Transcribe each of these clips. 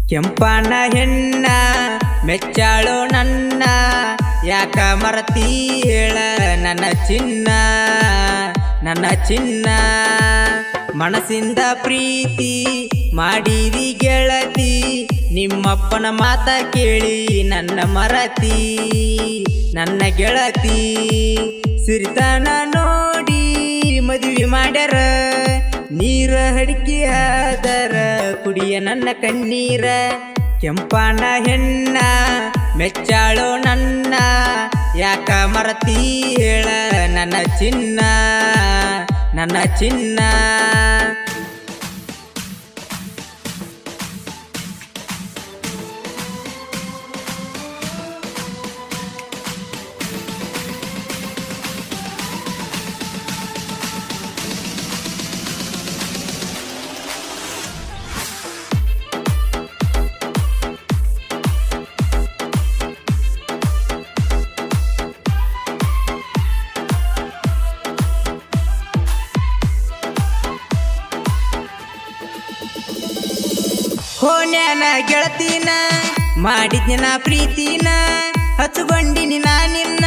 ಕೆಂಪನ ಹೆಣ್ಣ ಮೆಚ್ಚಾಳೋ ನನ್ನ ಯಾಕ ಮರತಿ ಹೇಳ ನನ್ನ ಚಿನ್ನ ನನ್ನ ಚಿನ್ನ ಮನಸ್ಸಿಂದ ಪ್ರೀತಿ ಮಾಡಿರಿ ಗೆಳತಿ ನಿಮ್ಮಪ್ಪನ ಮಾತ ಕೇಳಿ ನನ್ನ ಮರತಿ ನನ್ನ ಗೆಳತಿ ಸಿರಿತನ ನೋಡಿ ಮದುವೆ ಮಾಡ್ಯಾರ ನೀರ ಹಡಿಕೆ ಆದರ ಕುಡಿಯ ನನ್ನ ಕಣ್ಣೀರ ಕೆಂಪನ ಹೆಣ್ಣ ಮೆಚ್ಚಾಳೋ ನನ್ನ ಯಾಕ ಮರತಿ ಹೇಳ ನನ್ನ ಚಿನ್ನ ನನ್ನ ಚಿನ್ನ ಹೋನ್ಯಾನ ಗೆಳತಿನ ಮಾಡಿದ್ನ ಪ್ರೀತಿನ ಹಚ್ಚುಗೊಂಡಿನಿ ನಾ ನಿನ್ನ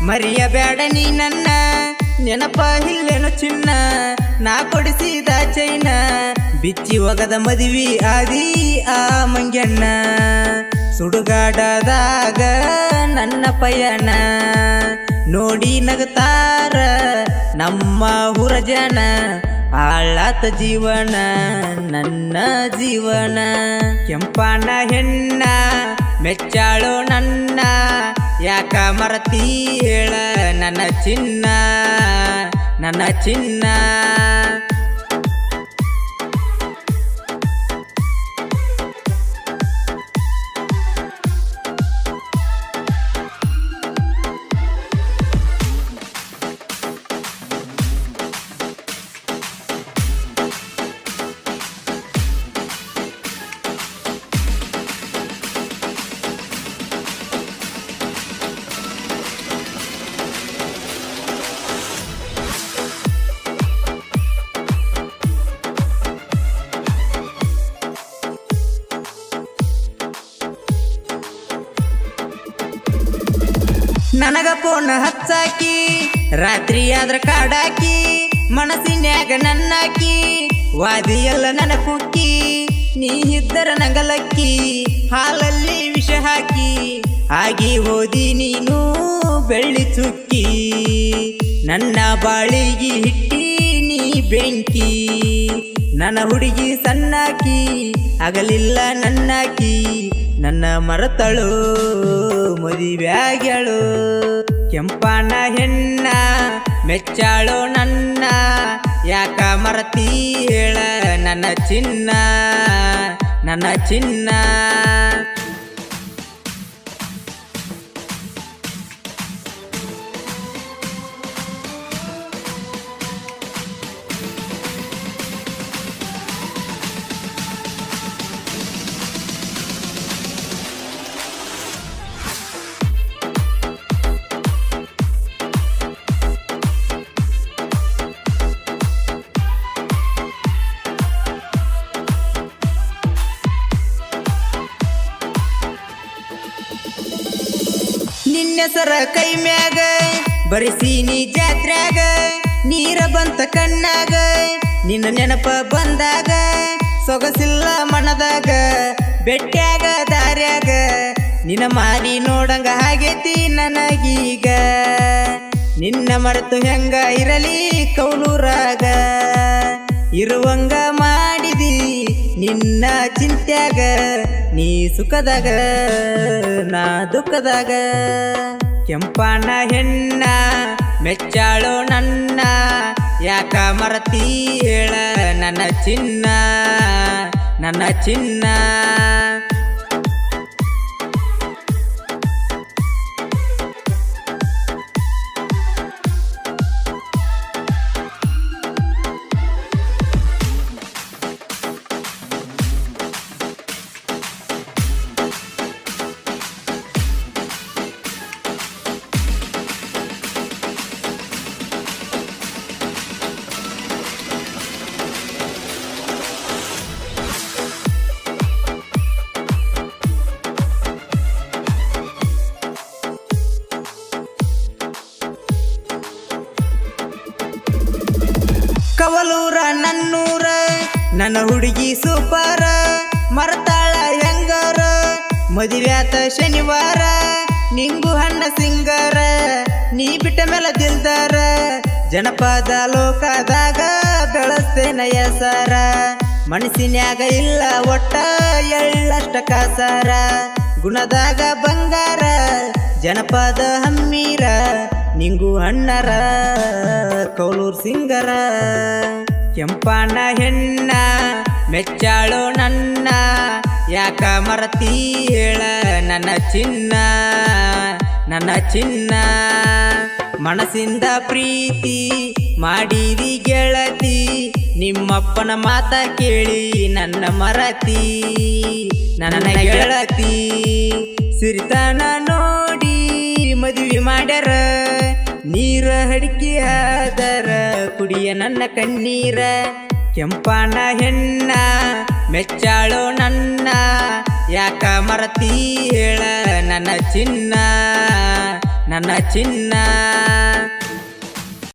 ಮರಿಯಬೇಡ ನೀ ನನ್ನ ನೆನಪ ಇಲ್ಲೇನು ಚಿನ್ನ ನಾ ಕೊಡಿಸಿದ ಚೈನ ಬಿಚ್ಚಿ ಒಗದ ಮದುವೆ ಆದಿ ಆ ಮಂಗ್ಯಣ್ಣ ಸುಡುಗಾಡದಾಗ ನನ್ನ ಪಯಣ ನೋಡಿ ನಗತಾರ ನಮ್ಮ ಹುರ ಜನ ಆಳಾತ ಜೀವನ ನನ್ನ ಜೀವನ ಕೆಂಪನ ಹೆಣ್ಣ ಮೆಚ್ಚಾಳೋ ನನ್ನ ಯಾಕ ಮರತಿ ಹೇಳ ನನ್ನ ಚಿನ್ನ ನನ್ನ ಚಿನ್ನ ನನಗ ಫೋನ್ ಹಚ್ಚಾಕಿ ರಾತ್ರಿ ಆದ್ರ ಕಾಡಾಕಿ ಮನಸ್ಸಿನ್ಯಾಗ ನನ್ನಾಕಿ ವಾದಿ ಎಲ್ಲ ನನ್ನ ಕುಕ್ಕಿ ನೀ ಇದ್ದರ ನಂಗಲಕ್ಕಿ ಹಾಲಲ್ಲಿ ವಿಷ ಹಾಕಿ ಆಗಿ ಹೋದಿ ನೀನು ಬೆಳ್ಳಿ ಚುಕ್ಕಿ ನನ್ನ ಬಾಳಿಗೆ ಹಿಟ್ಟಿ ನೀ ಬೆಂಕಿ ನನ್ನ ಹುಡುಗಿ ಸಣ್ಣಾಕಿ ಆಗಲಿಲ್ಲ ನನ್ನಾಕಿ ನನ್ನ ಮರತಳು ಮದುವೆಯಾಗ್ಯಾಳು ಕೆಂಪನ ಹೆಣ್ಣ ಮೆಚ್ಚಾಳೋ ನನ್ನ ಯಾಕ ಮರತಿ ಹೇಳ ನನ್ನ ಚಿನ್ನ ನನ್ನ ಚಿನ್ನ ನಿನ್ನೆಸರ ಕೈ ಮ್ಯಾಗ ಬರಿಸೀನಿ ಜಾತ್ರ್ಯಾಗ ನೀರ ಬಂತ ಕಣ್ಣಾಗ ನಿನ್ನ ನೆನಪ ಬಂದಾಗ ಸೊಗಸಿಲ್ಲ ಮನದಾಗ ಬೆಟ್ಟ್ಯಾಗ ದಾರ್ಯಾಗ ನಿನ್ನ ಮಾರಿ ನೋಡಂಗ ಆಗೇತಿ ನನಗೀಗ ನಿನ್ನ ಮರೆತು ಹೆಂಗ ಇರಲಿ ಕೌಲೂರಾಗ ಇರುವಂಗ ಮಾಡಿದಿ ನಿನ್ನ ಚಿಂತ್ಯಾಗ ನೀ ಸುಖದಾಗ ನಾ ದುಃಖದಾಗ ಕೆಂಪನ ಹೆಣ್ಣ ಮೆಚ್ಚಾಳೋ ನನ್ನ ಯಾಕ ಮರತಿ ಹೇಳ ನನ್ನ ಚಿನ್ನ ನನ್ನ ಚಿನ್ನ ಕವಲೂರ ನನ್ನೂರ ನನ್ನ ಹುಡುಗಿ ಸೂಪರ ಮರತಾಳ ಹೆಂಗಾರ ಮದುವ್ಯಾತ ಶನಿವಾರ ನಿಂಗು ಹಣ್ಣ ಸಿಂಗಾರ ನೀ ಬಿಟ್ಟ ಮೇಲೆ ದಿಲ್ದಾರ ಜನಪದ ಲೋಕದಾಗ ಬೆಳಸ್ತೇನ ಹೆಸರ ಮನಸ್ಸಿನ್ಯಾಗ ಇಲ್ಲ ಒಟ್ಟ ಎಳ್ಳಷ್ಟ ಕಾಸಾರ ಗುಣದಾಗ ಬಂಗಾರ ಜನಪದ ಹಮ್ಮೀರ ನಿಂಗು ಹಣ್ಣರ ಕೌಲೂರ್ ಸಿಂಗರ ಕೆಂಪನ ಹೆಣ್ಣ ಮೆಚ್ಚಾಳೋ ನನ್ನ ಯಾಕ ಮರತಿ ಹೇಳ ನನ್ನ ಚಿನ್ನ ನನ್ನ ಚಿನ್ನ ಮನಸ್ಸಿಂದ ಪ್ರೀತಿ ಮಾಡಿದಿ ಗೆಳತಿ ನಿಮ್ಮಪ್ಪನ ಮಾತ ಕೇಳಿ ನನ್ನ ಮರತಿ ನನ್ನ ಗೆಳತಿ ಸಿರಿತನ ನೋಡಿ ಮದುವೆ ಮಾಡ್ಯಾರ ನೀರ ಹಡಿಕೆ ಆದರ ಕುಡಿಯ ನನ್ನ ಕಣ್ಣೀರ ಕೆಂಪನ ಹೆಣ್ಣ ಮೆಚ್ಚಾಳೋ ನನ್ನ ಯಾಕ ಮರತಿ ಹೇಳ ನನ್ನ ಚಿನ್ನ ನನ್ನ ಚಿನ್ನ